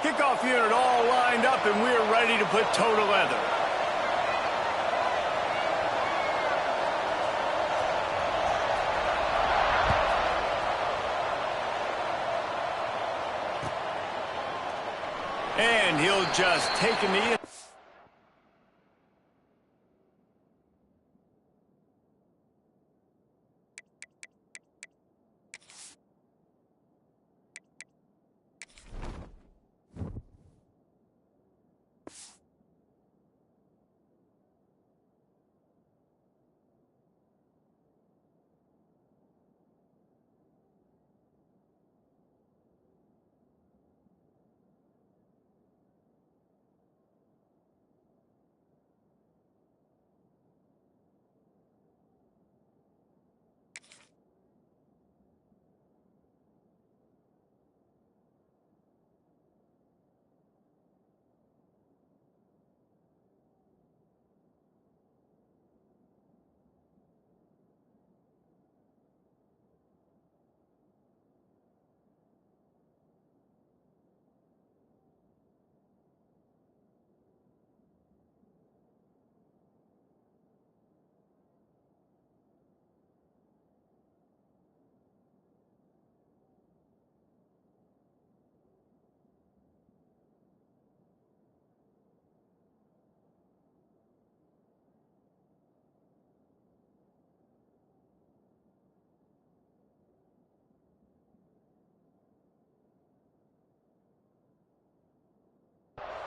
Kickoff unit all lined up, and we're ready to put toe to leather. And he'll just take a knee.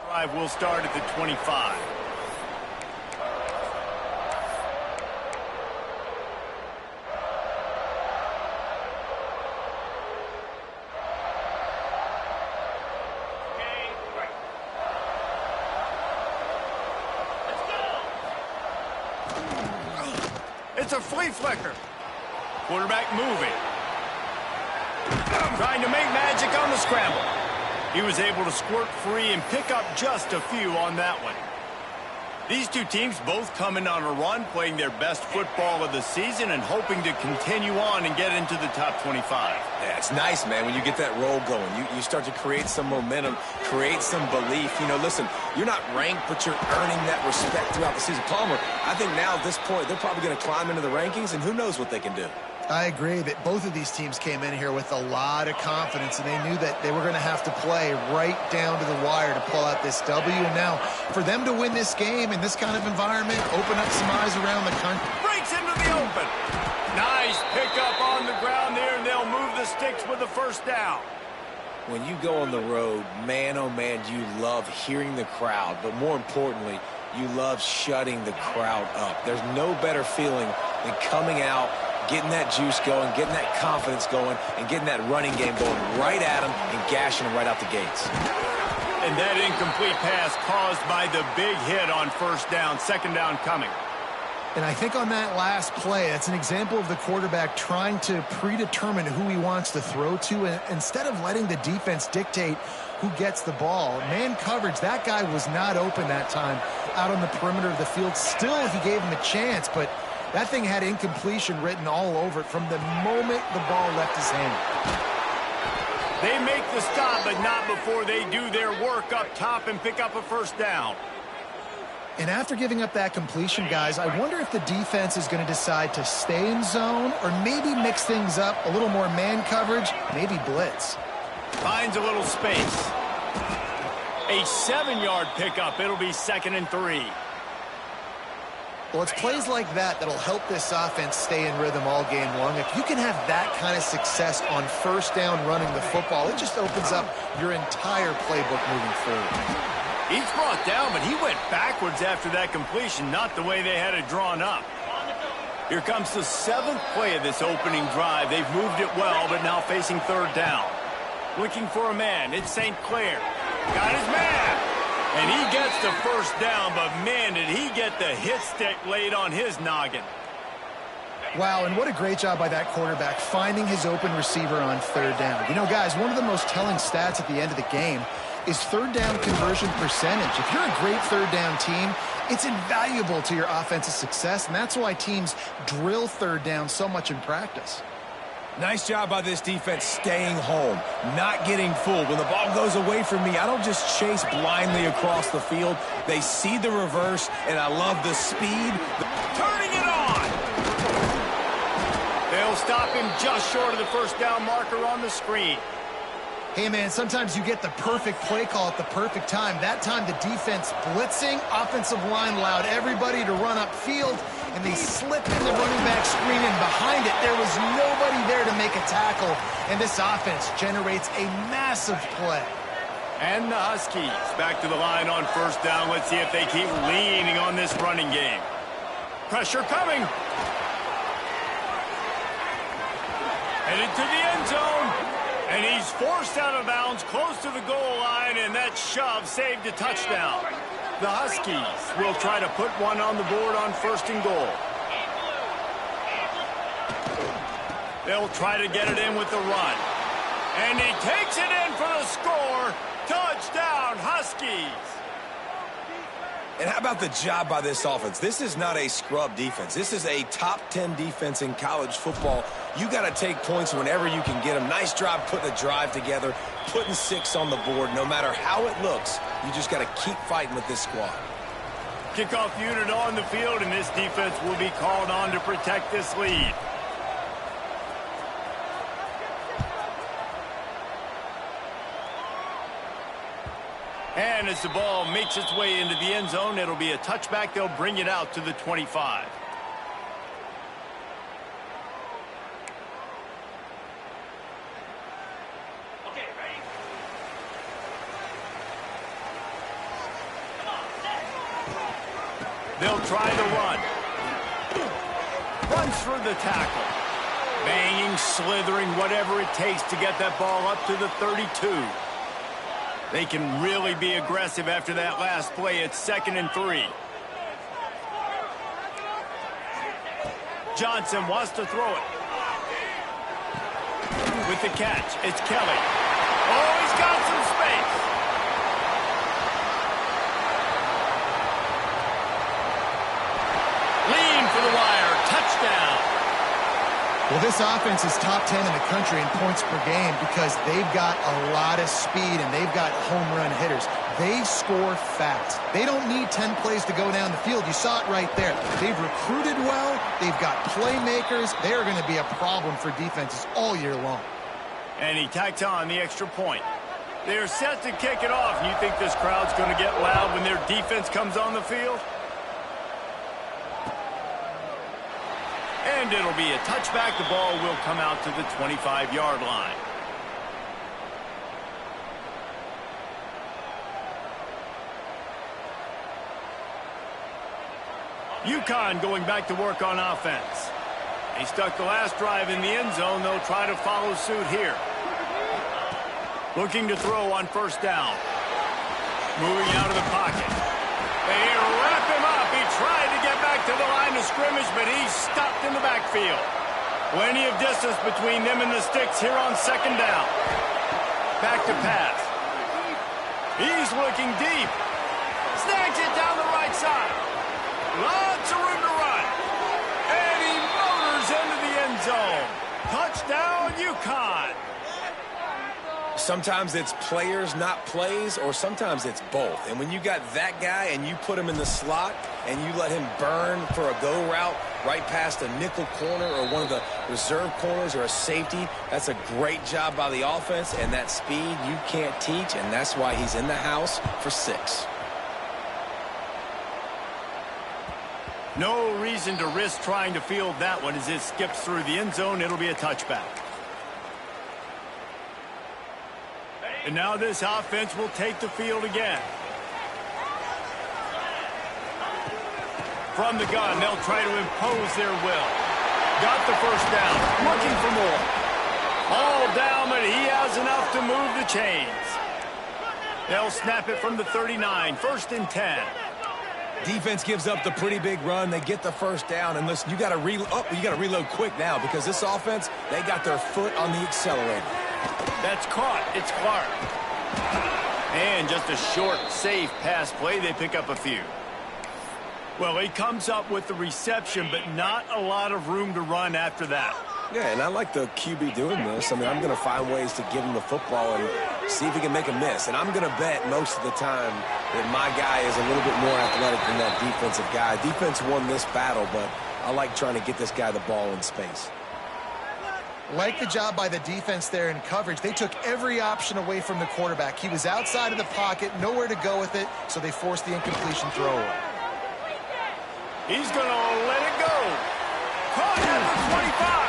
Drive will start at the 25. It's a flea flicker. Quarterback moving. Trying to make magic on the scramble. He was able to squirt free and pick up just a few on that one. These two teams both coming on a run, playing their best football of the season and hoping to continue on and get into the top 25. Yeah, it's nice, man, when you get that roll going. You start to create some momentum, create some belief. You know, listen, you're not ranked, but you're earning that respect throughout the season. Palmer, I think now at this point, they're probably going to climb into the rankings, and who knows what they can do. I agree that both of these teams came in here with a lot of confidence, and they knew that they were going to have to play right down to the wire to pull out this W. And now, for them to win this game in this kind of environment, open up some eyes around the country. Breaks into the open. Nice pickup on the ground there, and they'll move the sticks with the first down. When you go on the road, man, oh man, you love hearing the crowd, but more importantly, you love shutting the crowd up. There's no better feeling than coming out, getting that juice going, getting that confidence going, and getting that running game going right at them and gashing them right out the gates. And that incomplete pass caused by the big hit on first down, second down coming. And I think on that last play, that's an example of the quarterback trying to predetermine who he wants to throw to, and instead of letting the defense dictate who gets the ball. Man coverage, that guy was not open that time out on the perimeter of the field. Still, he gave him a chance, but that thing had incompletion written all over it from the moment the ball left his hand. They make the stop, but not before they do their work up top and pick up a first down. And after giving up that completion, guys, I wonder if the defense is going to decide to stay in zone or maybe mix things up, a little more man coverage, maybe blitz. Finds a little space. A 7-yard pickup. It'll be 2nd and 3. Well, it's plays like that that'll help this offense stay in rhythm all game long. If you can have that kind of success on first down running the football, it just opens up your entire playbook moving forward. He's brought down, but he went backwards after that completion, not the way they had it drawn up. Here comes the 7th play of this opening drive. They've moved it well, but now facing third down. Looking for a man. It's St. Clair. Got his man. And he gets the first down, but man, did he get the hit stick laid on his noggin. Wow, and what a great job by that quarterback finding his open receiver on third down. You know, guys, one of the most telling stats at the end of the game is third down conversion percentage. If you're a great third down team, it's invaluable to your offensive success, and that's why teams drill third down so much in practice. Nice job by this defense staying home, not getting fooled. When the ball goes away from me, I don't just chase blindly across the field. They see the reverse, and I love the speed. Turning it on. They'll stop him just short of the first down marker on the screen. Hey, man, sometimes you get the perfect play call at the perfect time. That time, the defense blitzing, offensive line allowed everybody to run upfield, and they slipped in the running back screen, and behind it, there was nobody there to make a tackle, and this offense generates a massive play. And the Huskies back to the line on first down. Let's see if they keep leaning on this running game. Pressure coming. Headed to the end zone. And he's forced out of bounds close to the goal line, and that shove saved a touchdown. The Huskies will try to put one on the board on first and goal. They'll try to get it in with the run. And he takes it in for the score. Touchdown, Huskies. And how about the job by this offense? This is not a scrub defense. This is a top 10 defense in college football. You got to take points whenever you can get them. Nice job putting a drive together, putting 6 on the board. No matter how it looks, you just got to keep fighting with this squad. Kickoff unit on the field, and this defense will be called on to protect this lead. And as the ball makes its way into the end zone, it'll be a touchback. They'll bring it out to the 25. Okay, ready? They'll try to run. Runs through the tackle. Banging, slithering, whatever it takes to get that ball up to the 32. They can really be aggressive after that last play. It's 2nd and 3. Johnson wants to throw it. With the catch, it's Kelly. Oh, he's got some space. Lean for the wire. Touchdown. Well, this offense is top 10 in the country in points per game because they've got a lot of speed and they've got home run hitters. They score fast. They don't need 10 plays to go down the field. You saw it right there. They've recruited well. They've got playmakers. They're going to be a problem for defenses all year long. And he tacks on the extra point. They're set to kick it off. You think this crowd's going to get loud when their defense comes on the field? And it'll be a touchback. The ball will come out to the 25-yard line. Uconn going back to work on offense. They stuck the last drive in the end zone. They'll try to follow suit here. Looking to throw on first down. Moving out of the pocket. They wrap him up. He tried to get back to the line of scrimmage, but he's stopped in the backfield. Plenty of distance between them and the sticks here on 2nd down. Back to pass. He's looking deep. Snags it down the right side. Lots of room to run. And he motors into the end zone. Touchdown, Uconn. Sometimes it's players, not plays, or sometimes it's both. And when you got that guy and you put him in the slot and you let him burn for a go route right past a nickel corner or one of the reserve corners or a safety, that's a great job by the offense, and that speed you can't teach, and that's why he's in the house for 6. No reason to risk trying to field that one as it skips through the end zone. It'll be a touchback. And now this offense will take the field again. From the gun, they'll try to impose their will. Got the first down, looking for more. All down, but he has enough to move the chains. They'll snap it from the 39, 1st and 10. Defense gives up the pretty big run. They get the first down, and listen, you got to reload quick now because this offense, they got their foot on the accelerator. That's caught. It's Clark. And just a short, safe pass play. They pick up a few. Well, he comes up with the reception, but not a lot of room to run after that. Yeah, and I like the QB doing this. I mean, I'm going to find ways to give him the football and see if he can make a miss. And I'm going to bet most of the time that my guy is a little bit more athletic than that defensive guy. Defense won this battle, but I like trying to get this guy the ball in space. Like the job by the defense there in coverage. They took every option away from the quarterback. He was outside of the pocket, nowhere to go with it, so they forced the incompletion throw away. He's going to let it go. Caught at the 25.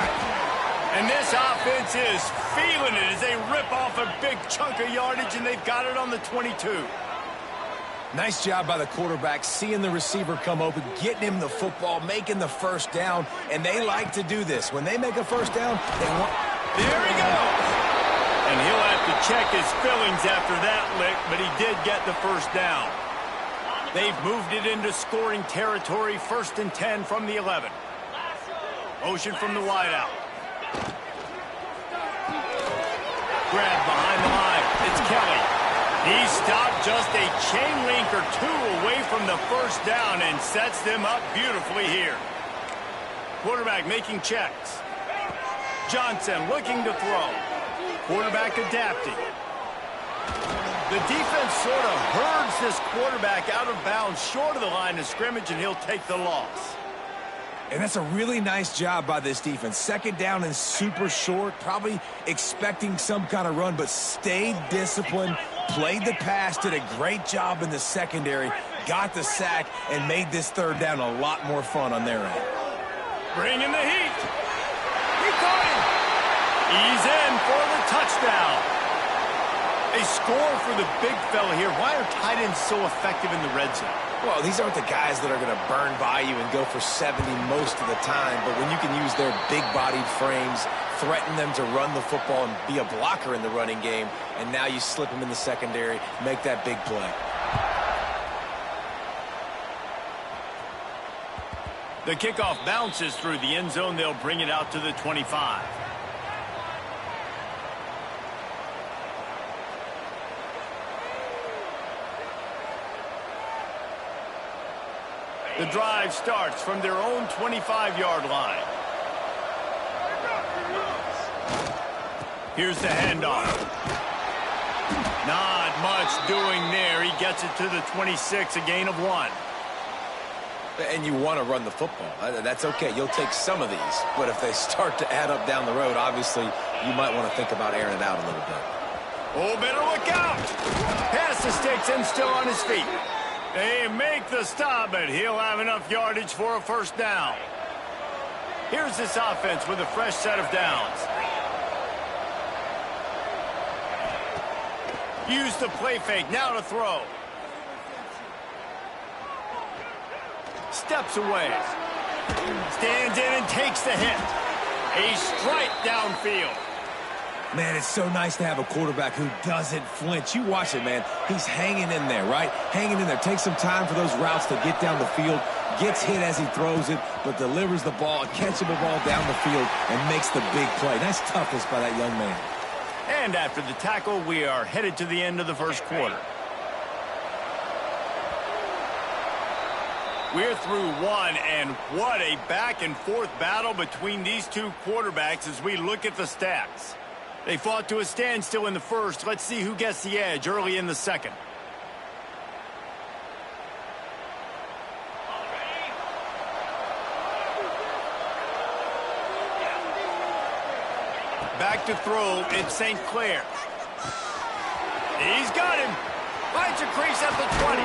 And this offense is feeling it as they rip off a big chunk of yardage, and they've got it on the 22. Nice job by the quarterback, seeing the receiver come open, getting him the football, making the first down, and they like to do this. When they make a first down, they want... There he goes! And he'll have to check his fillings after that lick, but he did get the first down. They've moved it into scoring territory, 1st and 10 from the 11. Motion from the wideout. Grab behind the line. It's Kelly. He stopped just a chain link or two away from the first down and sets them up beautifully here. Quarterback making checks. Johnson looking to throw. Quarterback adapting. The defense sort of herds this quarterback out of bounds short of the line of scrimmage, and he'll take the loss. And that's a really nice job by this defense. 2nd down and super short, probably expecting some kind of run, but stayed disciplined, played the pass, did a great job in the secondary, got the sack, and made this 3rd down a lot more fun on their end. Bringing the heat. He caught him. He's in for the touchdown. A score for the big fella here. Why are tight ends so effective in the red zone? Well, these aren't the guys that are going to burn by you and go for 70 most of the time, but when you can use their big-bodied frames, threaten them to run the football and be a blocker in the running game, and now you slip them in the secondary, make that big play. The kickoff bounces through the end zone. They'll bring it out to the 25. The drive starts from their own 25-yard line. Here's the handoff. Not much doing there. He gets it to the 26, a gain of 1. And you want to run the football. That's okay. You'll take some of these. But if they start to add up down the road, obviously, you might want to think about airing it out a little bit. Oh, better look out. Pass the sticks and still on his feet. They make the stop, but he'll have enough yardage for a first down. Here's this offense with a fresh set of downs. Use the play fake, now to throw. Steps away. Stands in and takes the hit. A strike downfield. Man, it's so nice to have a quarterback who doesn't flinch. You watch it, man. He's hanging in there, right? Hanging in there. Takes some time for those routes to get down the field. Gets hit as he throws it, but delivers the ball, a catchable ball down the field, and makes the big play. Nice toughness by that young man. And after the tackle, we are headed to the end of the first quarter. We're through one, and what a back-and-forth battle between these two quarterbacks as we look at the stats. They fought to a standstill in the first. Let's see who gets the edge early in the second. Back to throw, it's St. Clair. He's got him. Finds a crease at the 20.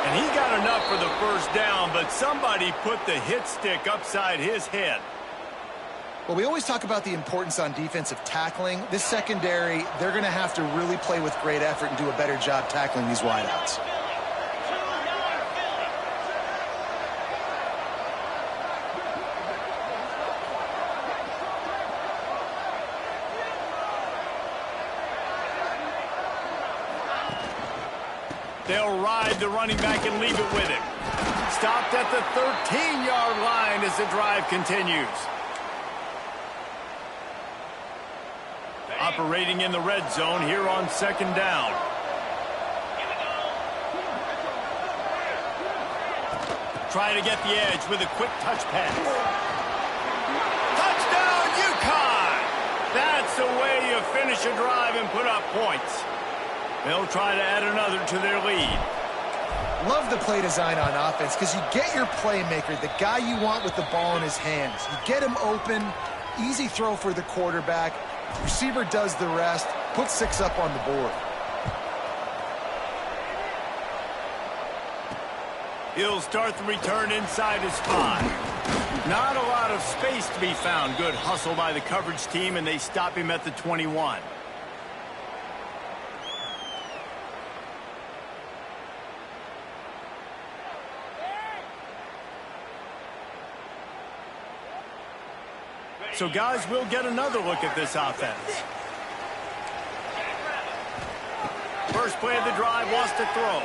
And he got enough for the first down, but somebody put the hit stick upside his head. Well, we always talk about the importance on defensive tackling. This secondary, they're going to have to really play with great effort and do a better job tackling these wideouts. They'll ride the running back and leave it with him. Stopped at the 13-yard line as the drive continues. Operating in the red zone here on second down. Trying to get the edge with a quick touch pass. Touchdown, That's the way you finish a drive and put up points. They'll try to add another to their lead. Love the play design on offense because you get your playmaker, the guy you want with the ball in his hands. You get him open, easy throw for the quarterback. Receiver does the rest, put 6 up on the board. He'll start the return inside his 5. Not a lot of space to be found. Good hustle by the coverage team, and they stop him at the 21. So, guys, we'll get another look at this offense. First play of the drive, wants to throw.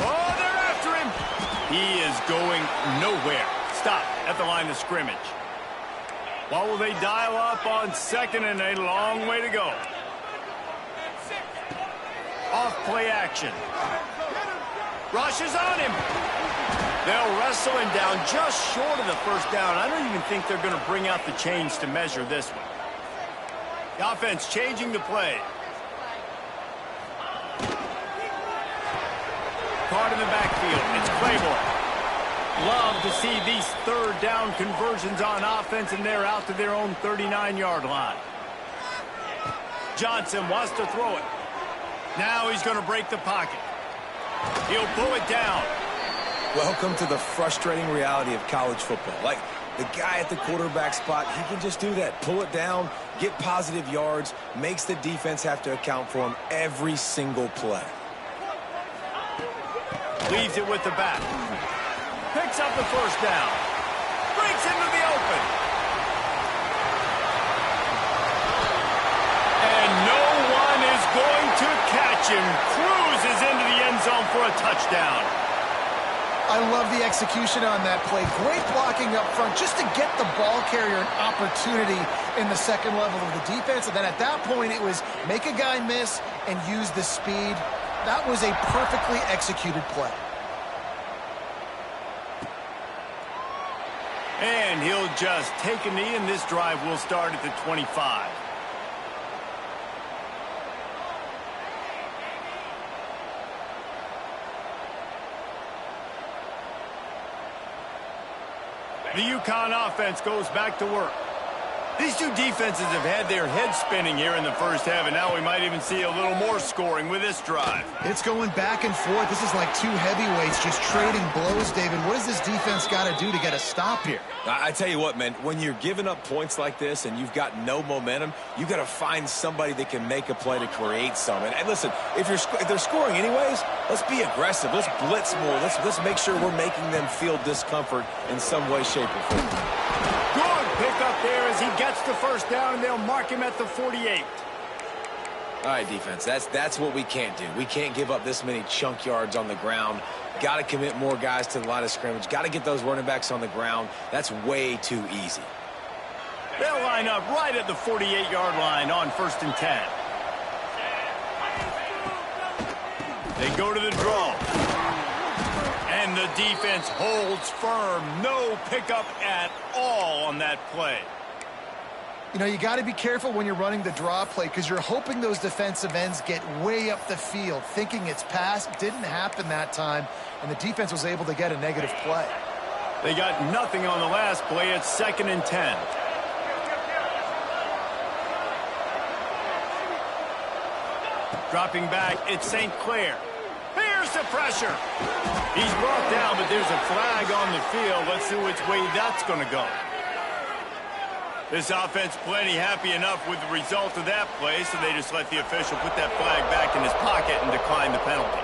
Oh, they're after him. He is going nowhere. Stop at the line of scrimmage. What will they dial up on second, and a long way to go? Off play action. Rushes on him. They'll wrestle him down just short of the first down. I don't even think they're going to bring out the chains to measure this one. The offense changing the play. Caught in the backfield. It's Claiborne. Love to see these third down conversions on offense, and they're out to their own 39-yard line. Johnson wants to throw it. Now he's going to break the pocket. He'll pull it down. Welcome to the frustrating reality of college football. Like, the guy at the quarterback spot, he can just do that. Pull it down, get positive yards, makes the defense have to account for him every single play. Leaves it with the back. Picks up the first down. Breaks into the open. And no one is going to catch him. Cruises into the end zone for a touchdown. I love the execution on that play. Great blocking up front just to get the ball carrier an opportunity in the second level of the defense. And then at that point, it was make a guy miss and use the speed. That was a perfectly executed play. And he'll just take a knee, and this drive will start at the 25. The Uconn offense goes back to work. These two defenses have had their heads spinning here in the first half, and now we might even see a little more scoring with this drive. It's going back and forth. This is like two heavyweights just trading blows, David. What does this defense got to do to get a stop here? I tell you what, man, when you're giving up points like this and you've got no momentum, you got to find somebody that can make a play to create some. And listen, if they're scoring anyways, let's be aggressive. Let's blitz more. Let's make sure we're making them feel discomfort in some way, shape, or form. Good pick up there as he gets the first down, and they'll mark him at the 48. All right, defense, that's what we can't do. We can't give up this many chunk yards on the ground. Got to commit more guys to the line of scrimmage. Got to get those running backs on the ground. That's way too easy. They'll line up right at the 48-yard line on 1st and 10. They go to the draw. And the defense holds firm. No pickup at all on that play. You know, you got to be careful when you're running the draw play because you're hoping those defensive ends get way up the field, thinking it's pass. Didn't happen that time, and the defense was able to get a negative play. They got nothing on the last play. It's 2nd and 10. Dropping back, it's St. Clair. Here's the pressure. He's brought down, but there's a flag on the field. Let's see which way that's going to go. This offense plenty happy enough with the result of that play, so they just let the official put that flag back in his pocket and decline the penalty.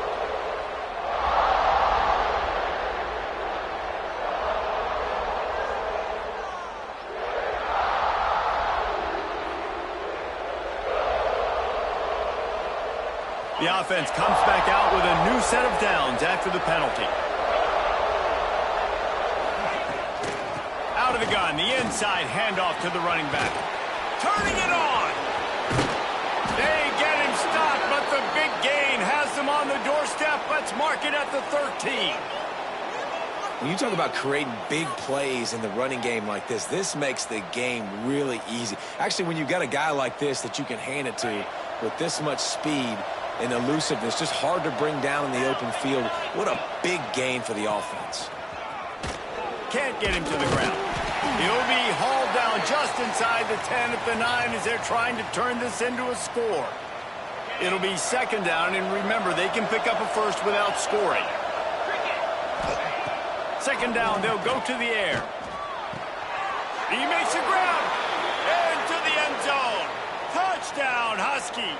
The offense comes back out with a new set of downs after the penalty. Out of the gun, the inside handoff to the running back. Turning it on. They get him stopped, but the big gain has them on the doorstep. Let's mark it at the 13. When you talk about creating big plays in the running game like this makes the game really easy. Actually, when you've got a guy like this that you can hand it to with this much speed and elusiveness, just hard to bring down in the open field, what a big gain for the offense. Can't get him to the ground. He'll be hauled down just inside the 10 at the 9 as they're trying to turn this into a score. It'll be second down, and remember, they can pick up a first without scoring. Second down, they'll go to the air. He makes the ground. Into the end zone. Touchdown, Huskies.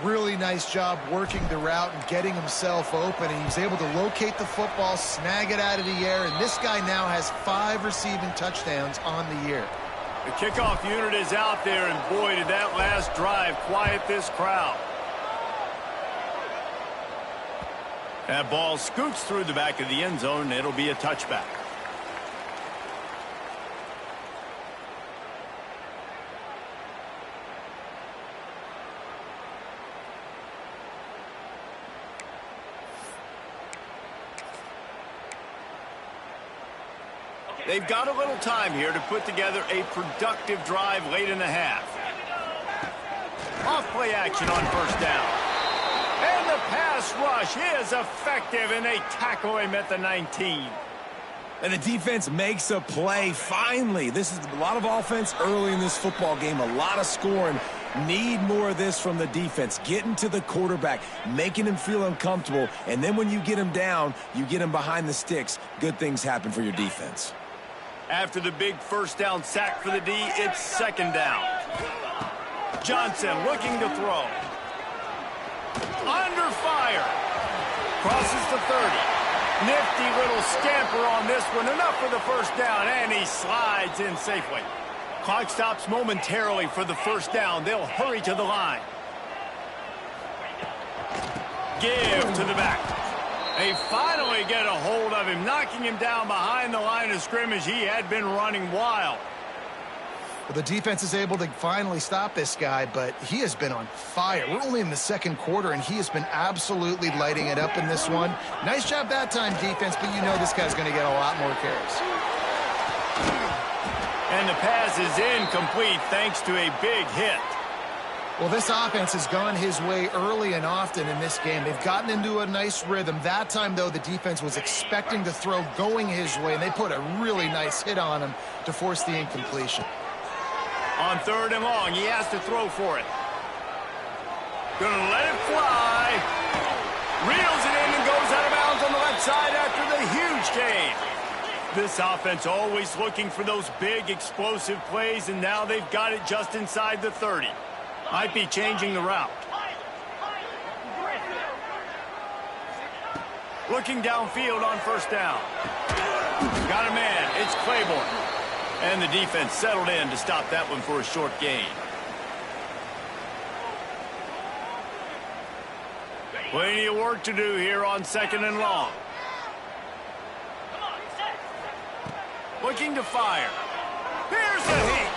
Really nice job working the route and getting himself open. And he was able to locate the football, snag it out of the air, and this guy now has 5 receiving touchdowns on the year. The kickoff unit is out there, and boy, did that last drive quiet this crowd. That ball scoots through the back of the end zone, and it'll be a touchback. They've got a little time here to put together a productive drive late in the half. Off play action on first down. And the pass rush is effective, and they tackle him at the 19. And the defense makes a play finally. This is a lot of offense early in this football game, a lot of scoring. Need more of this from the defense. Getting to the quarterback, making him feel uncomfortable, and then when you get him down, you get him behind the sticks. Good things happen for your defense. After the big first down sack for the D, it's second down. Johnson looking to throw. Under fire. Crosses the 30. Nifty little scamper on this one. Enough for the first down, and he slides in safely. Clock stops momentarily for the first down. They'll hurry to the line. Give to the back. They finally get a hold of him, knocking him down behind the line of scrimmage. He had been running wild. Well, the defense is able to finally stop this guy, but he has been on fire. We're only in the second quarter, and he has been absolutely lighting it up in this one. Nice job that time, defense, but you know this guy's going to get a lot more carries. And the pass is incomplete thanks to a big hit. Well, this offense has gone his way early and often in this game. They've gotten into a nice rhythm. That time, though, the defense was expecting the throw going his way, and they put a really nice hit on him to force the incompletion. On third and long, he has to throw for it. Gonna let it fly. Reels it in and goes out of bounds on the left side after the huge gain. This offense always looking for those big explosive plays, and now they've got it just inside the 30. Might be changing the route. Looking downfield on first down. Got a man. It's Claiborne. And the defense settled in to stop that one for a short gain. Plenty of work to do here on second and long. Looking to fire. Here's the hit.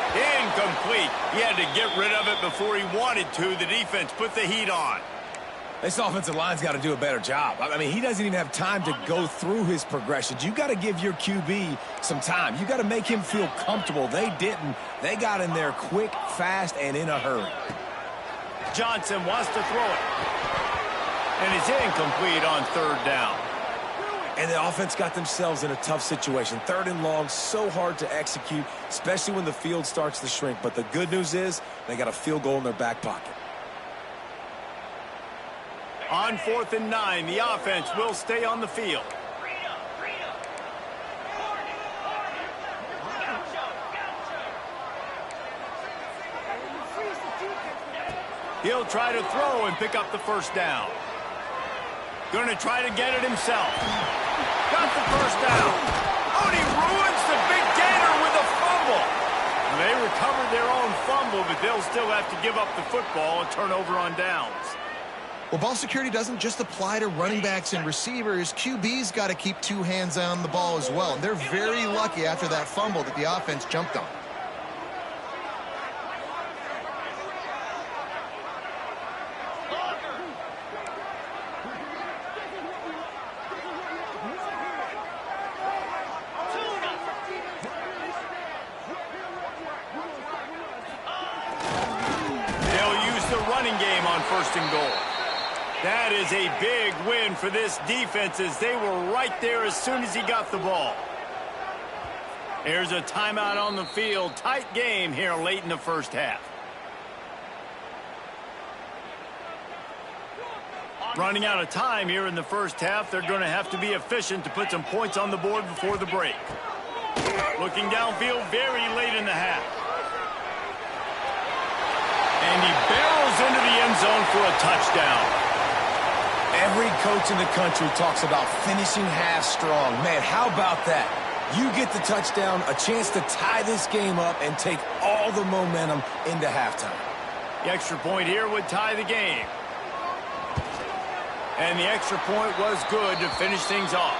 Incomplete. He had to get rid of it before he wanted to. The defense put the heat on. This offensive line's got to do a better job. I mean, he doesn't even have time to go through his progressions. You got to give your QB some time. You got to make him feel comfortable. They didn't. They got in there quick, fast, and in a hurry. Johnson wants to throw it. And it's incomplete on third down. And the offense got themselves in a tough situation. Third and long, so hard to execute, especially when the field starts to shrink. But the good news is they got a field goal in their back pocket. On 4th and 9, the offense will stay on the field. He'll try to throw and pick up the first down. Going to try to get it himself. Got the first down. Oh, and he ruins the big gainer with a fumble. They recovered their own fumble, but they'll still have to give up the football, a turnover on downs. Well, ball security doesn't just apply to running backs and receivers. QB's got to keep 2 hands on the ball as well. And they're very lucky after that fumble that the offense jumped on. first and goal. That is a big win for this defense as they were right there as soon as he got the ball. There's a timeout on the field. Tight game here late in the first half. Running out of time here in the first half. They're going to have to be efficient to put some points on the board before the break. Looking downfield very late in the half. And he barrels into the end zone for a touchdown. Every coach in the country talks about finishing half strong. Man, how about that? You get the touchdown, a chance to tie this game up and take all the momentum into halftime. The extra point here would tie the game. And the extra point was good to finish things off.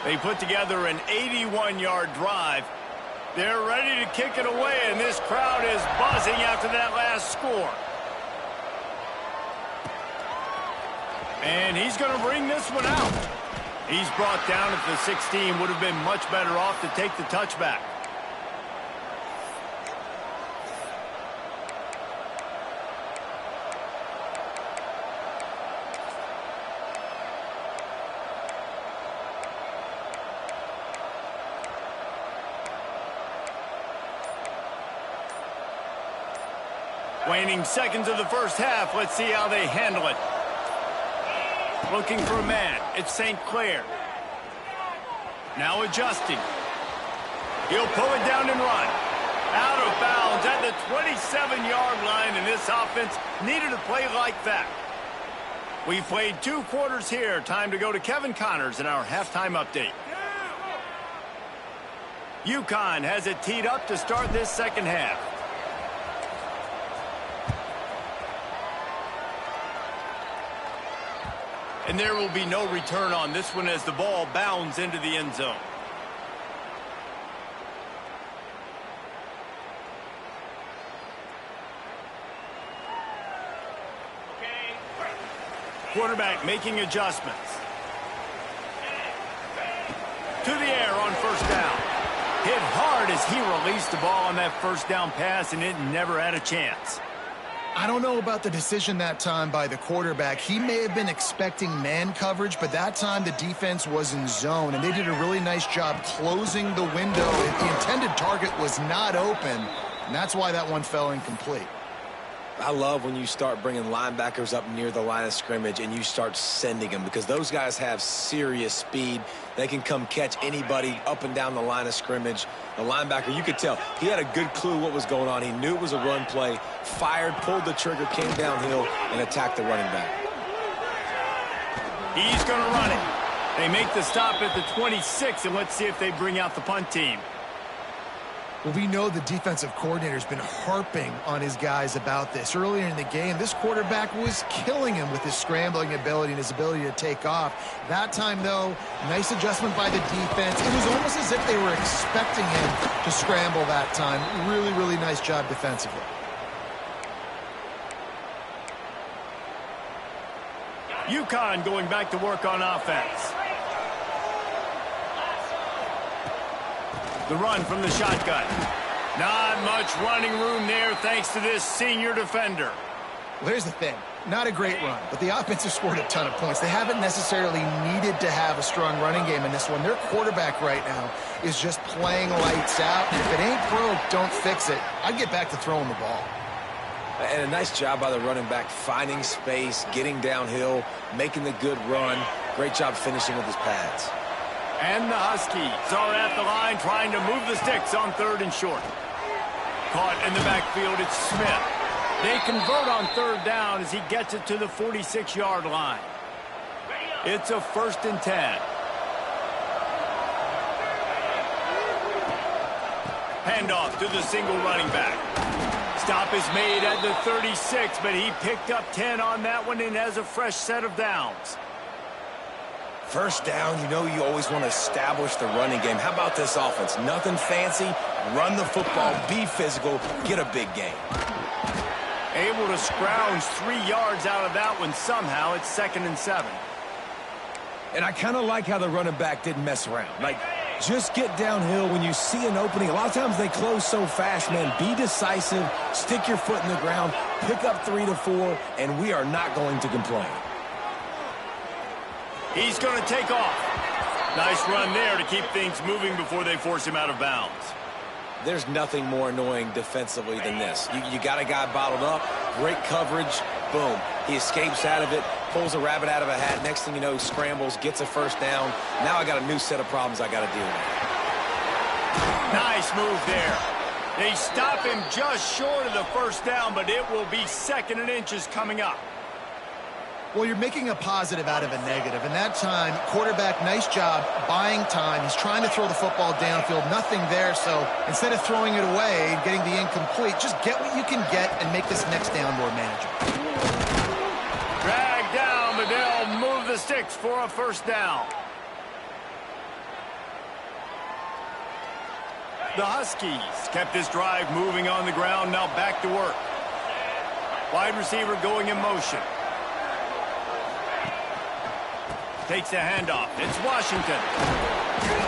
They put together an 81-yard drive. They're ready to kick it away, and this crowd is buzzing after that last score. And he's going to bring this one out. He's brought down at the 16. Would have been much better off to take the touchback. Waning seconds of the first half. Let's see how they handle it. Looking for a man. It's St. Clair. Now adjusting. He'll pull it down and run. Out of bounds at the 27-yard line, and this offense needed a play like that. We played 2 quarters here. Time to go to Kevin Connors in our halftime update. Uconn has it teed up to start this second half. And there will be no return on this one as the ball bounds into the end zone. Quarterback making adjustments. To the air on first down. Hit hard as he released the ball on that first down pass, and it never had a chance. I don't know about the decision that time by the quarterback. He may have been expecting man coverage, but that time the defense was in zone, and they did a really nice job closing the window. The intended target was not open, and that's why that one fell incomplete. I love when you start bringing linebackers up near the line of scrimmage and you start sending them, because those guys have serious speed. They can come catch anybody up and down the line of scrimmage. The linebacker, you could tell, he had a good clue what was going on. He knew it was a run play, fired, pulled the trigger, came downhill, and attacked the running back. He's going to run it. They make the stop at the 26, and let's see if they bring out the punt team. Well, we know the defensive coordinator's been harping on his guys about this. Earlier in the game, this quarterback was killing him with his scrambling ability and his ability to take off. That time, though, nice adjustment by the defense. It was almost as if they were expecting him to scramble that time. Really, really nice job defensively. Uconn going back to work on offense. The run from the shotgun. Not much running room there thanks to this senior defender. Well, here's the thing. Not a great run, but the offense has scored a ton of points. They haven't necessarily needed to have a strong running game in this one. Their quarterback right now is just playing lights out. And if it ain't broke, don't fix it. I'd get back to throwing the ball. And a nice job by the running back, finding space, getting downhill, making the good run. Great job finishing with his pads. And the Huskies are at the line trying to move the sticks on 3rd and short. Caught in the backfield, it's Smith. They convert on 3rd down as he gets it to the 46-yard line. It's a 1st and 10. Handoff to the single running back. Stop is made at the 36, but he picked up 10 on that one and has a fresh set of downs. First down, you know you always want to establish the running game. How about this offense? Nothing fancy. Run the football, be physical, get a big gain. Able to scrounge 3 yards out of that one somehow. It's 2nd and 7. And I kind of like how the running back didn't mess around. Like, just get downhill when you see an opening. A lot of times they close so fast, man. Be decisive, stick your foot in the ground, Pick up 3 to 4, and we are not going to complain. He's going to take off. Nice run there to keep things moving before they force him out of bounds. There's nothing more annoying defensively than this. You got a guy bottled up, great coverage, boom. He escapes out of it, pulls a rabbit out of a hat. Next thing you know, he scrambles, gets a first down. Now I got a new set of problems I got to deal with. Nice move there. They stop him just short of the first down, but it will be 2nd and inches coming up. Well, you're making a positive out of a negative. And that time, quarterback, nice job buying time. He's trying to throw the football downfield. Nothing there. So instead of throwing it away and getting the incomplete, just get what you can get and make this next down more manageable. Dragged down, but they'll move the sticks for a first down. The Huskies kept this drive moving on the ground. Now back to work. Wide receiver going in motion. Takes the handoff. It's Washington.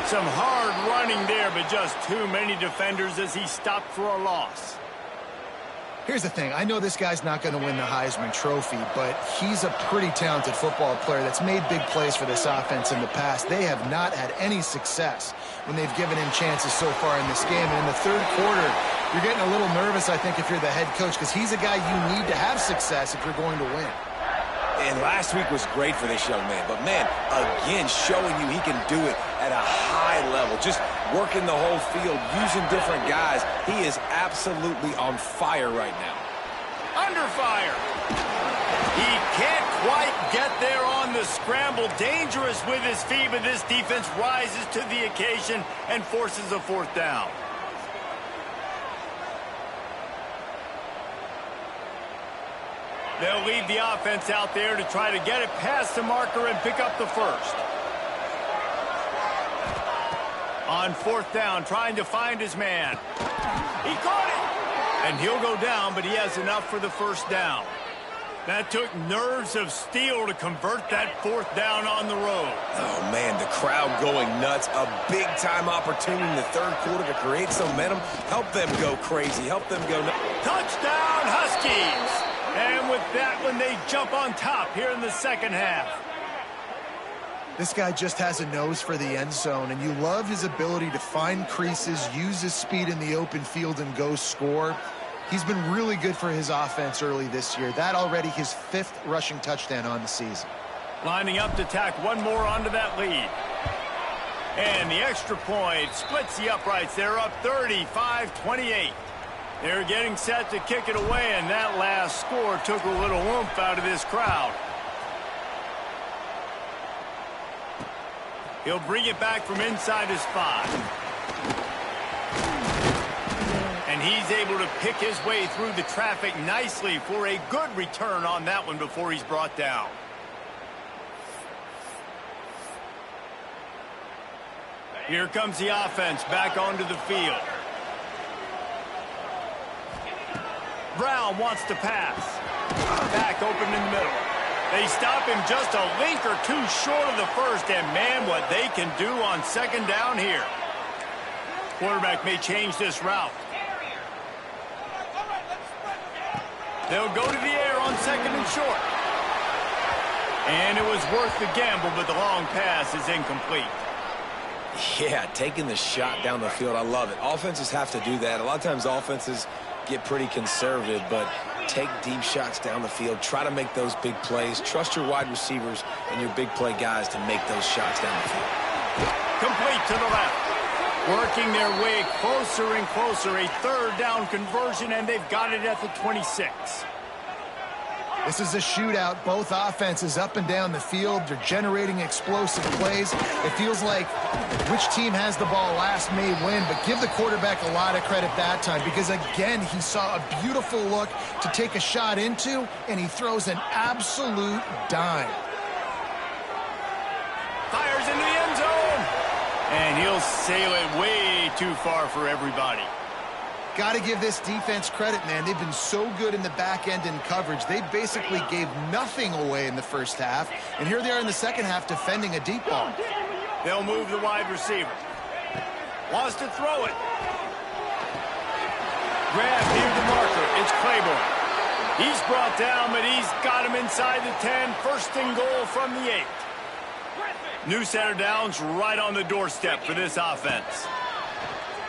Some hard running there, but just too many defenders as he stopped for a loss. Here's the thing. I know this guy's not going to win the Heisman Trophy, but he's a pretty talented football player that's made big plays for this offense in the past. They have not had any success when they've given him chances so far in this game. And in the third quarter, you're getting a little nervous, I think, if you're the head coach, because he's a guy you need to have success if you're going to win. And last week was great for this young man. But, man, again, showing you he can do it at a high level. Just working the whole field, using different guys. He is absolutely on fire right now. Under fire. He can't quite get there on the scramble. Dangerous with his feet, but this defense rises to the occasion and forces a fourth down. They'll leave the offense out there to try to get it past the marker and pick up the first. On fourth down, trying to find his man. He caught it! And he'll go down, but he has enough for the first down. That took nerves of steel to convert that fourth down on the road. Oh, man, the crowd going nuts. A big-time opportunity in the third quarter to create some momentum. Help them go crazy. Help them go nuts. Touchdown, Huskies! And with that one, they jump on top here in the second half. This guy just has a nose for the end zone, and you love his ability to find creases, use his speed in the open field, and go score. He's been really good for his offense early this year. That already his 5th rushing touchdown on the season. Lining up to tack one more onto that lead. And the extra point splits the uprights. They're up 35-28. They're getting set to kick it away, and that last score took a little oomph out of this crowd. He'll bring it back from inside his 5. And he's able to pick his way through the traffic nicely for a good return on that one before he's brought down. Here comes the offense back onto the field. Brown wants to pass. Back open in the middle. They stop him just a link or two short of the first, and man, what they can do on second down here. Quarterback may change this route. They'll go to the air on second and short. And it was worth the gamble, but the long pass is incomplete. Yeah, taking the shot down the field, I love it. Offenses have to do that. A lot of times offenses get pretty conservative, but take deep shots down the field. Try to make those big plays. Trust your wide receivers and your big play guys to make those shots down the field. Complete to the left. Working their way closer and closer. A third down conversion, and they've got it at the 26. This is a shootout. Both offenses up and down the field. They're generating explosive plays. It feels like which team has the ball last may win, but give the quarterback a lot of credit that time because, again, he saw a beautiful look to take a shot into, and he throws an absolute dime. Fires into the end zone, and he'll sail it way too far for everybody. Got to give this defense credit, man. They've been so good in the back end in coverage. They basically gave nothing away in the first half, and here they are in the second half defending a deep ball. They'll move the wide receiver. Wants to throw it. Grab near the marker. It's Claiborne. He's brought down, but he's got him inside the 10. First and goal from the 8. New center down's right on the doorstep for this offense.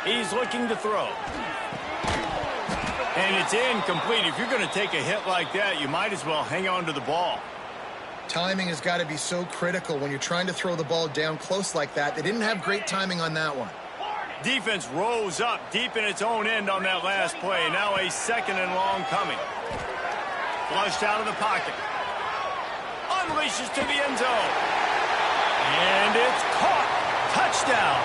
He's looking to throw. And it's incomplete. If you're going to take a hit like that, you might as well hang on to the ball. Timing has got to be so critical when you're trying to throw the ball down close like that. They didn't have great timing on that one. Defense rose up deep in its own end on that last play. Now a second and long coming. Flushed out of the pocket. Unleashes to the end zone. And it's caught. Touchdown.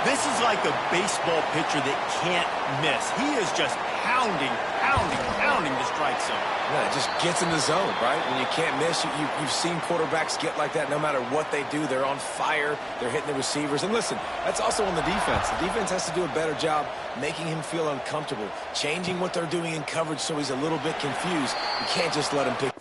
This is like a baseball pitcher that can't miss. He is just pounding the strike zone. Yeah, it just gets in the zone, right? When you can't miss, you've seen quarterbacks get like that no matter what they do. They're on fire. They're hitting the receivers. And listen, that's also on the defense. The defense has to do a better job making him feel uncomfortable, changing what they're doing in coverage so he's a little bit confused. You can't just let him pick.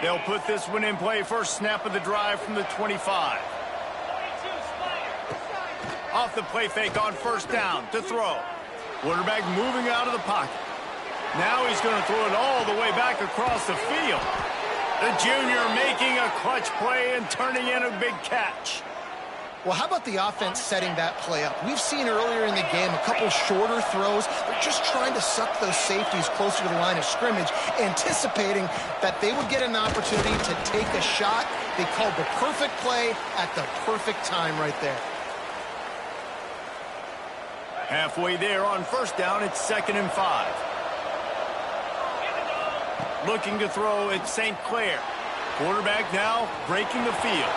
They'll put this one in play. First snap of the drive from the 25. Off the play fake on first down to throw. Quarterback moving out of the pocket. Now he's going to throw it all the way back across the field. The junior making a clutch play and turning in a big catch. Well, how about the offense setting that play up? We've seen earlier in the game a couple shorter throws. They're just trying to suck those safeties closer to the line of scrimmage, anticipating that they would get an opportunity to take a shot. They called the perfect play at the perfect time right there. Halfway there on first down, it's 2nd and 5. Looking to throw at St. Clair. Quarterback now breaking the field.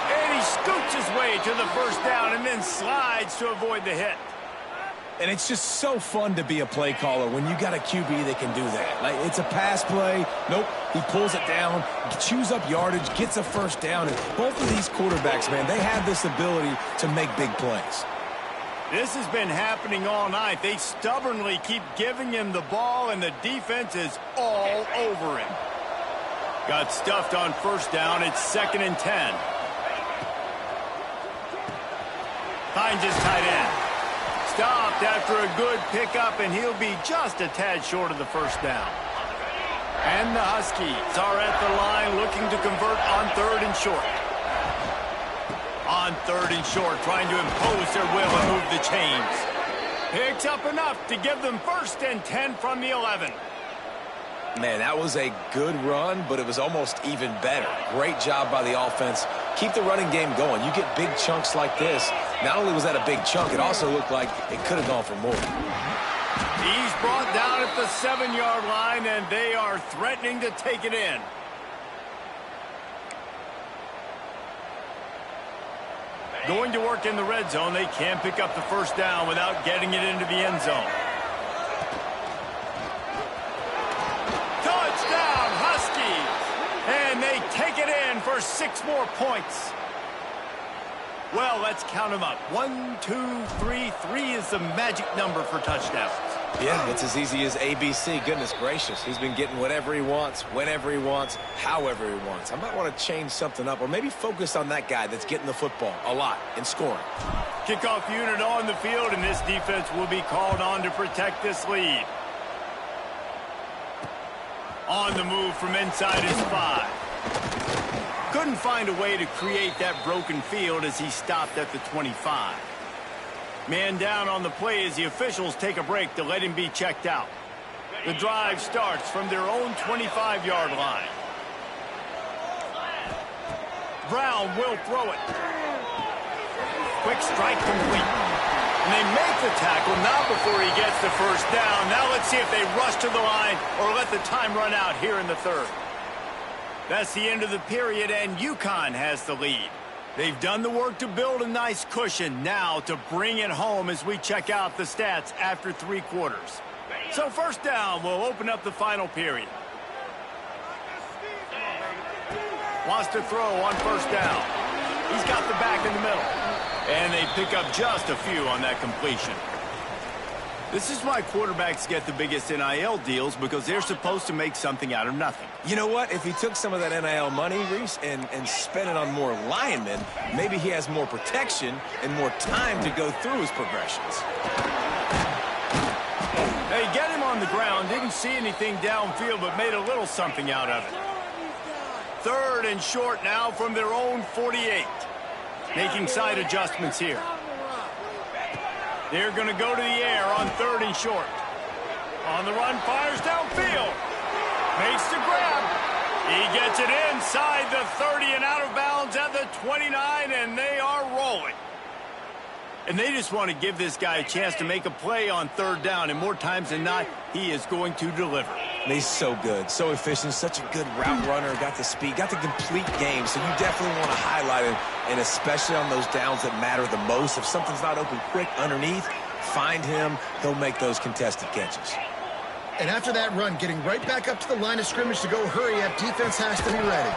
And he scoots his way to the first down and then slides to avoid the hit. And it's just so fun to be a play caller when you got a QB that can do that. Like, it's a pass play. Nope, he pulls it down, chews up yardage, gets a first down. And both of these quarterbacks, man, they have this ability to make big plays. This has been happening all night. They stubbornly keep giving him the ball, and the defense is all over him. Got stuffed on first down. It's 2nd and 10. Finds his tight end. Stopped after a good pickup, and he'll be just a tad short of the first down. And the Huskies are at the line looking to convert on 3rd and short. On 3rd and short, trying to impose their will and move the chains. Picks up enough to give them 1st and 10 from the 11. Man, that was a good run, but it was almost even better. Great job by the offense. Keep the running game going. You get big chunks like this. Not only was that a big chunk, it also looked like it could have gone for more. He's brought down at the 7-yard line, and they are threatening to take it in. Going to work in the red zone. They can't pick up the first down without getting it into the end zone. Touchdown, Huskies! And they take it in for 6 more points. Well, let's count them up. 1, 2, 3. 3 is the magic number for touchdowns. Yeah, it's as easy as ABC. Goodness gracious. He's been getting whatever he wants, whenever he wants, however he wants. I might want to change something up or maybe focus on that guy that's getting the football a lot and scoring. Kickoff unit on the field, and this defense will be called on to protect this lead. On the move from inside his 5. Couldn't find a way to create that broken field as he stopped at the 25. Man down on the play as the officials take a break to let him be checked out. The drive starts from their own 25-yard line. Brown will throw it. quick strike complete. And they make the tackle, not before he gets the first down. Now let's see if they rush to the line or let the time run out here in the third. That's the end of the period, and Uconn has the lead. They've done the work to build a nice cushion. Now to bring it home as we check out the stats after 3 quarters. So first down, we'll open up the final period. Wants to throw on first down. He's got the back in the middle. And they pick up just a few on that completion. This is why quarterbacks get the biggest NIL deals, because they're supposed to make something out of nothing. You know what? If he took some of that NIL money, Reese, and spent it on more linemen, maybe he has more protection and more time to go through his progressions. They get him on the ground, didn't see anything downfield, but made a little something out of it. 3rd and short now from their own 48. Making side adjustments here. They're going to go to the air on 3rd and short. On the run, fires downfield. Makes the grab. He gets it inside the 30 and out of bounds at the 29, and they are rolling. And they just want to give this guy a chance to make a play on 3rd down, and more times than not, he is going to deliver. He's so good, so efficient, such a good route runner, got the speed, got the complete game, so you definitely want to highlight him, and especially on those downs that matter the most. If something's not open quick underneath, find him, he'll make those contested catches. And after that run, getting right back up to the line of scrimmage to go hurry up, defense has to be ready.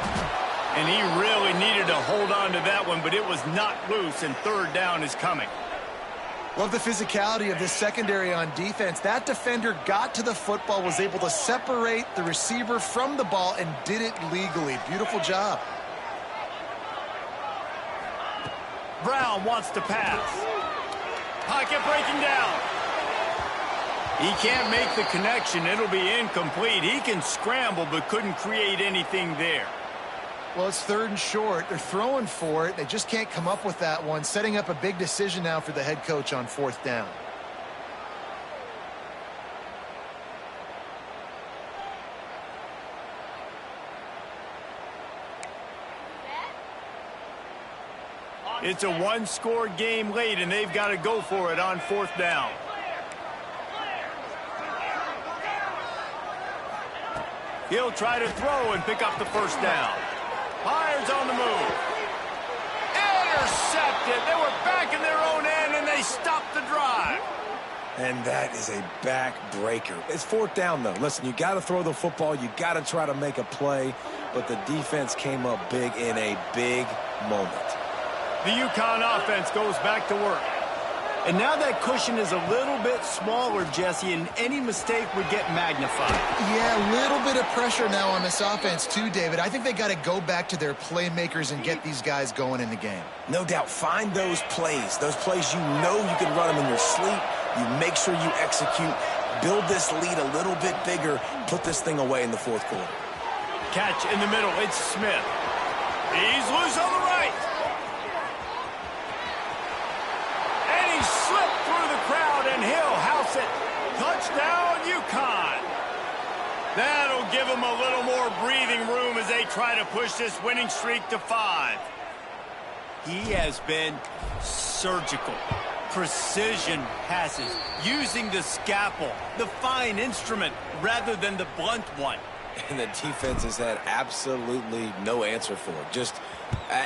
And he really needed to hold on to that one, but it was not loose, and 3rd down is coming. Love the physicality of this secondary on defense. That defender got to the football, was able to separate the receiver from the ball, and did it legally. Beautiful job. Brown wants to pass. Pocket breaking down. He can't make the connection. It'll be incomplete. He can scramble, but couldn't create anything there. Well, it's 3rd and short. They're throwing for it. They just can't come up with that one. Setting up a big decision now for the head coach on 4th down. It's a 1-score game late, and they've got to go for it on 4th down. He'll try to throw and pick up the first down. Fires on the move. Intercepted. They were back in their own end, and they stopped the drive. And that is a backbreaker. It's 4th down, though. Listen, you got to throw the football. You got to try to make a play. But the defense came up big in a big moment. The Uconn offense goes back to work. And now that cushion is a little bit smaller, Jesse, and any mistake would get magnified. Yeah, a little bit of pressure now on this offense too, David. I think they got to go back to their playmakers and get these guys going in the game. No doubt. Find those plays you know you can run them in your sleep. You make sure you execute. Build this lead a little bit bigger. Put this thing away in the 4th quarter. Catch in the middle. It's Smith. He's loose on the right. Slipped through the crowd, and he'll house it. Touchdown, Uconn. That'll give them a little more breathing room as they try to push this winning streak to 5. He has been surgical. Precision passes, using the scalpel, the fine instrument, rather than the blunt one. And the defense has had absolutely no answer for it. Just,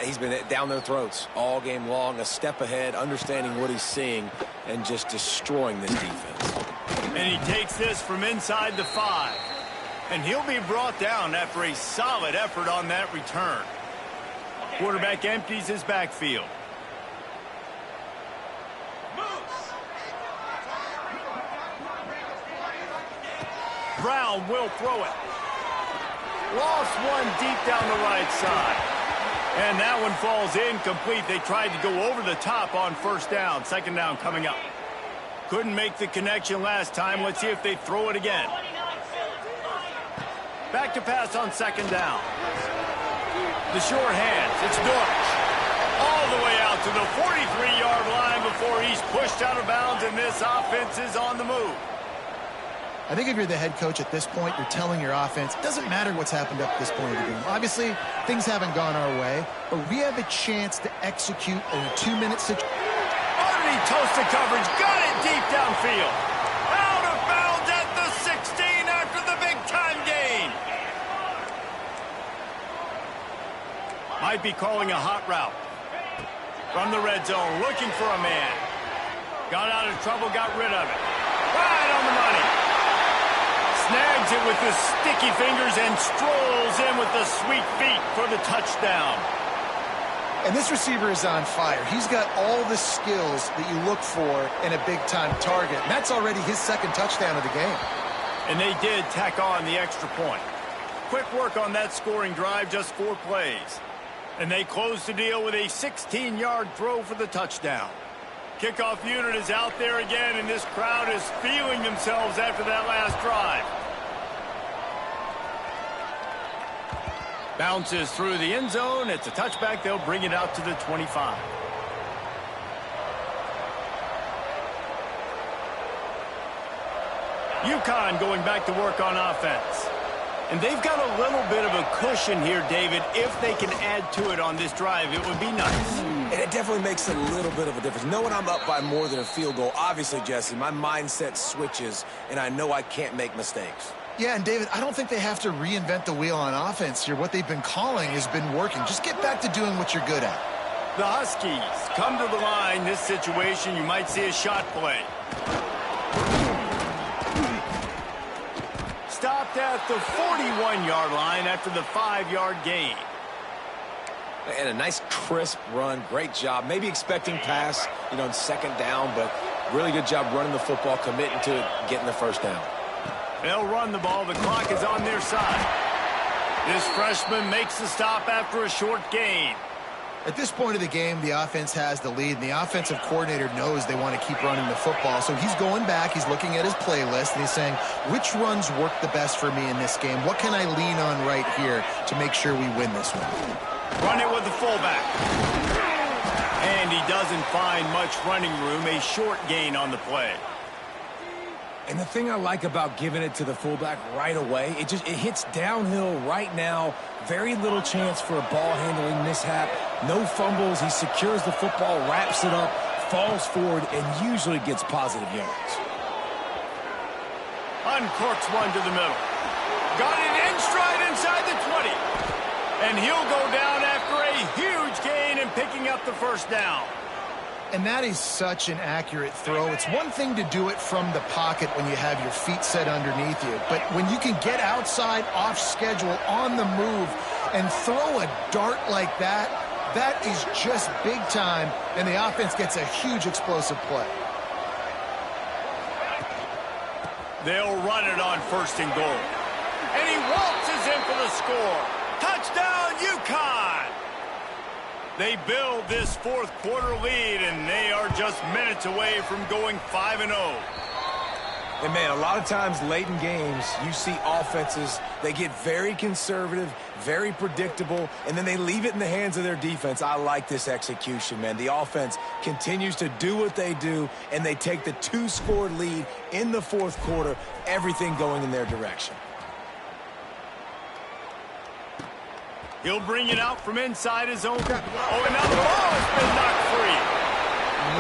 he's been down their throats all game long, a step ahead, understanding what he's seeing, and just destroying this defense. And he takes this from inside the 5. And he'll be brought down after a solid effort on that return. Quarterback empties his backfield. Brown will throw it. Lost one deep down the right side. And that one falls incomplete. They tried to go over the top on 1st down. 2nd down coming up. Couldn't make the connection last time. Let's see if they throw it again. Back to pass on 2nd down. The sure hands. It's Dortch. All the way out to the 43-yard line before he's pushed out of bounds, and this offense is on the move. I think if you're the head coach at this point, you're telling your offense, it doesn't matter what's happened up to this point of the game. Obviously, things haven't gone our way, but we have a chance to execute in a 2-minute situation. toasted coverage. Got it deep downfield. Out of bounds at the 16 after the big-time gain. Might be calling a hot route. From the red zone, looking for a man. Got out of trouble, got rid of it. Right on the money. Snags it with his sticky fingers and strolls in with the sweet feet for the touchdown. And this receiver is on fire. He's got all the skills that you look for in a big-time target. And that's already his second touchdown of the game. And they did tack on the extra point. Quick work on that scoring drive, just 4 plays. And they close the deal with a 16-yard throw for the touchdown. Kickoff unit is out there again, and this crowd is feeling themselves after that last drive. Bounces through the end zone. It's a touchback. They'll bring it out to the 25. Uconn going back to work on offense. And they've got a little bit of a cushion here, David. If they can add to it on this drive, it would be nice. And it definitely makes a little bit of a difference. Knowing I'm up by more than a field goal, obviously, Jesse, my mindset switches, and I know I can't make mistakes. Yeah, and David, I don't think they have to reinvent the wheel on offense here. What they've been calling has been working. Just get back to doing what you're good at. The Huskies come to the line. This situation, you might see a shot play. Stopped at the 41-yard line after the 5-yard gain. And a nice crisp run. Great job. Maybe expecting pass, in second down, but really good job running the football, committing to it, getting the first down. They'll run the ball. The clock is on their side. This freshman makes the stop after a short gain. At this point of the game, the offense has the lead, and the offensive coordinator knows they want to keep running the football. So he's going back, he's looking at his playlist, and he's saying, which runs work the best for me in this game? What can I lean on right here to make sure we win this one? Run it with the fullback. And he doesn't find much running room, a short gain on the play. And the thing I like about giving it to the fullback right away, it hits downhill right now. Very little chance for a ball handling mishap. No fumbles. He secures the football, wraps it up, falls forward, and usually gets positive yards. Uncorks one to the middle. Got it in stride inside the 20. And he'll go down after a huge gain and picking up the first down. And that is such an accurate throw. It's one thing to do it from the pocket when you have your feet set underneath you. But when you can get outside, off schedule, on the move, and throw a dart like that, that is just big time. And the offense gets a huge explosive play. They'll run it on 1st and goal. And he waltzes in for the score. Touchdown, Uconn! They build this 4th quarter lead, and they are just minutes away from going 5-0. And, man, a lot of times late in games, you see offenses, they get very conservative, very predictable, and then they leave it in the hands of their defense. I like this execution, man. The offense continues to do what they do, and they take the 2-score lead in the 4th quarter, everything going in their direction. He'll bring it out from inside his own. Oh, and now the ball has been knocked free.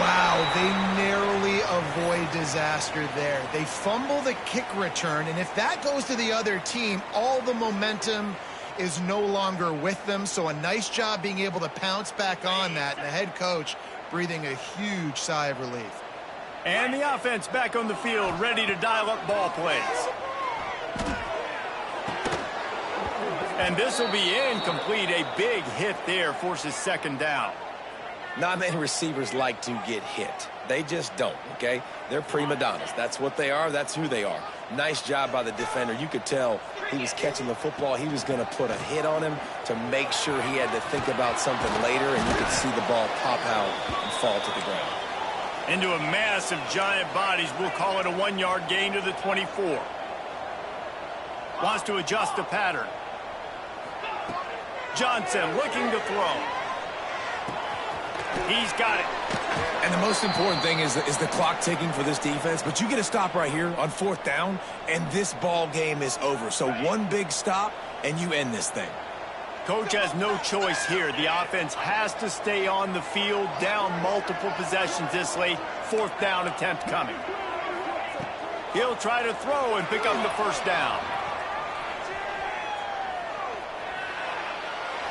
Wow, they narrowly avoid disaster there. They fumble the kick return, and if that goes to the other team, all the momentum is no longer with them. So a nice job being able to pounce back on that, and the head coach breathing a huge sigh of relief. And the offense back on the field, ready to dial up ball plays. And this will be incomplete. A big hit there forces 2nd down. Not many receivers like to get hit. They just don't, okay? They're prima donnas. That's what they are. That's who they are. Nice job by the defender. You could tell he was catching the football. He was going to put a hit on him to make sure he had to think about something later, and you could see the ball pop out and fall to the ground. Into a mass of giant bodies. We'll call it a 1-yard gain to the 24. Wants to adjust the pattern. Johnson looking to throw. He's got it. And the most important thing is the clock ticking for this defense. But you get a stop right here on 4th down, and this ball game is over. So one big stop, and you end this thing. Coach has no choice here. The offense has to stay on the field, down multiple possessions this late. 4th down attempt coming. He'll try to throw and pick up the first down.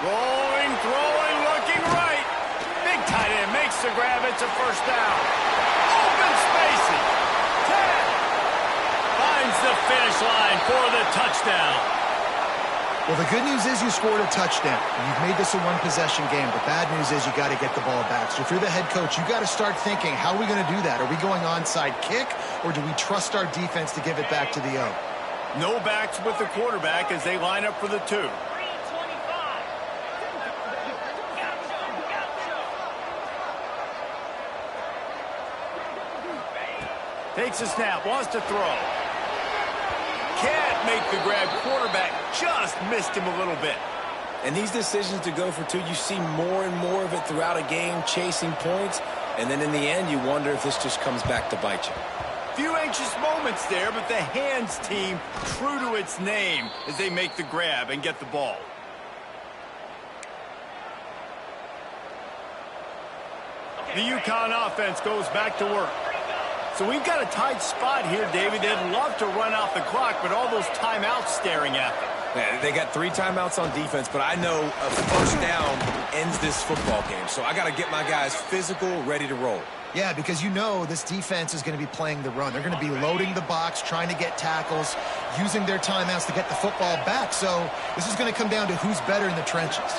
Rolling, throwing, looking right. Big tight end makes the grab. It's a first down. Open spaces. 10. Finds the finish line for the touchdown. Well, the good news is you scored a touchdown. You've made this a one-possession game. The bad news is you got to get the ball back. So if you're the head coach, you got to start thinking, how are we going to do that? Are we going onside kick, or do we trust our defense to give it back to the O? No backs with the quarterback as they line up for the 2. Takes a snap, wants to throw. Can't make the grab. Quarterback just missed him a little bit. And these decisions to go for 2, you see more and more of it throughout a game, chasing points. And then in the end, you wonder if this just comes back to bite you. Few anxious moments there, but the hands team true to its name as they make the grab and get the ball. The Uconn offense goes back to work. So we've got a tight spot here, David. They'd love to run out the clock, but all those timeouts staring at them. Yeah, they got 3 timeouts on defense, but I know a first down ends this football game. So I got to get my guys physical, ready to roll. Yeah, because you know this defense is going to be playing the run. They're going to be loading the box, trying to get tackles, using their timeouts to get the football back. So this is going to come down to who's better in the trenches.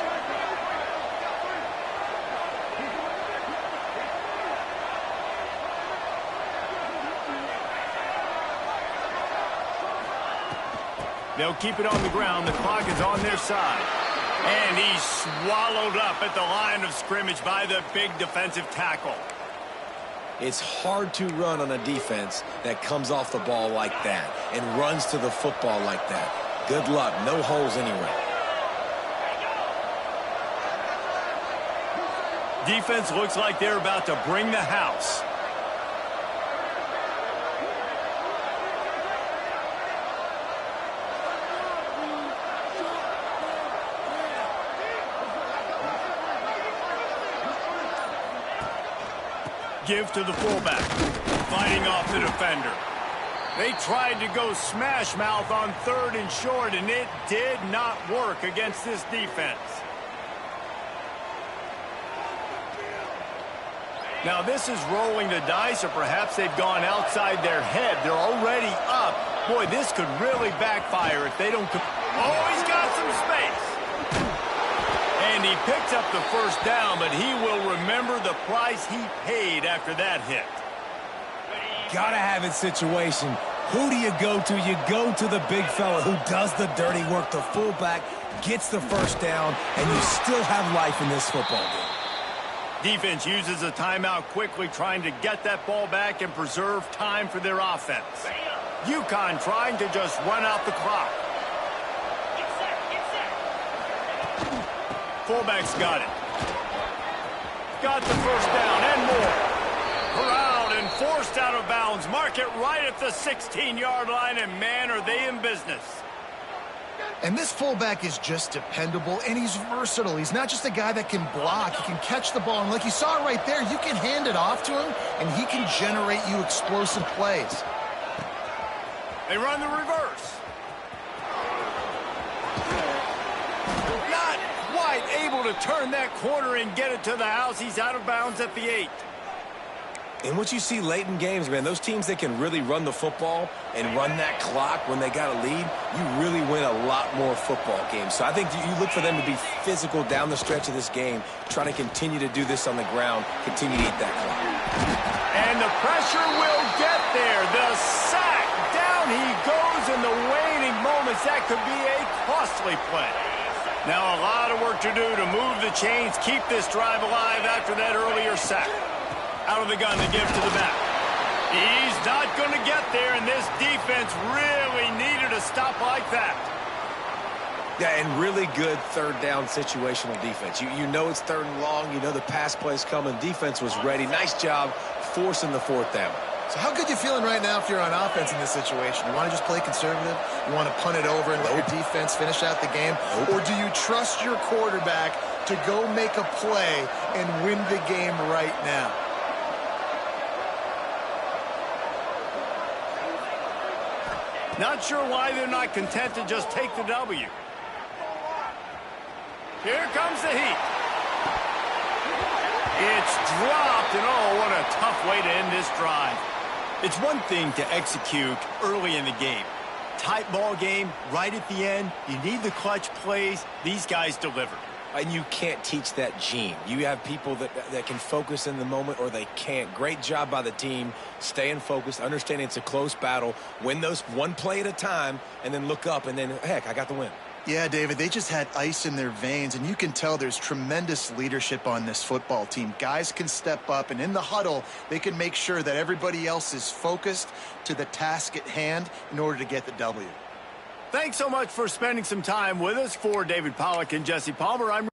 They'll keep it on the ground. The clock is on their side. And he's swallowed up at the line of scrimmage by the big defensive tackle. It's hard to run on a defense that comes off the ball like that and runs to the football like that. Good luck. No holes anywhere. Defense looks like they're about to bring the house. Give to the fullback, fighting off the defender. They tried to go smash mouth on 3rd and short, and it did not work against this defense. Now this is rolling the dice, or perhaps they've gone outside their head. They're already up. Boy, this could really backfire if they don't. Oh, he's got some space. And he picks up the first down, but he will remember the price he paid after that hit. Gotta have it situation. Who do you go to? You go to the big fella who does the dirty work. The fullback gets the first down, and you still have life in this football game. Defense uses a timeout quickly, trying to get that ball back and preserve time for their offense. Uconn trying to just run out the clock. Fullback's got it. Got the first down and more. Corralled and forced out of bounds. Mark it right at the 16-yard line, and man, are they in business. And this fullback is just dependable, and he's versatile. He's not just a guy that can block. He can catch the ball, and like you saw right there, you can hand it off to him, and he can generate you explosive plays. They run the reverse. Not quite able to turn that corner and get it to the house. He's out of bounds at the 8. And what you see late in games, man, those teams that can really run the football and run that clock when they got a lead, you really win a lot more football games. So I think you look for them to be physical down the stretch of this game, trying to continue to do this on the ground, continue to eat that clock. And the pressure will get there. The sack. Down he goes in the waning moments. That could be a costly play. Now a lot of work to do to move the chains, keep this drive alive after that earlier sack. Out of the gun to give to the back. He's not going to get there, and this defense really needed a stop like that. Yeah, and really good third down situational defense. You know it's 3rd and long. You know the pass play's coming. Defense was ready. Nice job forcing the 4th down. So how good you feeling right now if you're on offense in this situation? You want to just play conservative? You want to punt it over and let your defense finish out the game? Or do you trust your quarterback to go make a play and win the game right now? Not sure why they're not content to just take the W. Here comes the heat. It's dropped, and oh, what a tough way to end this drive. It's one thing to execute early in the game. Tight ball game, right at the end. You need the clutch plays. These guys deliver. And you can't teach that gene. You have people that can focus in the moment or they can't. Great job by the team, staying focused, understanding it's a close battle, win those one play at a time, and then look up, and then, heck, I got the win. Yeah, David, they just had ice in their veins, and you can tell there's tremendous leadership on this football team. Guys can step up, and in the huddle, they can make sure that everybody else is focused to the task at hand in order to get the W. Thanks so much for spending some time with us. For David Pollack and Jesse Palmer, I'm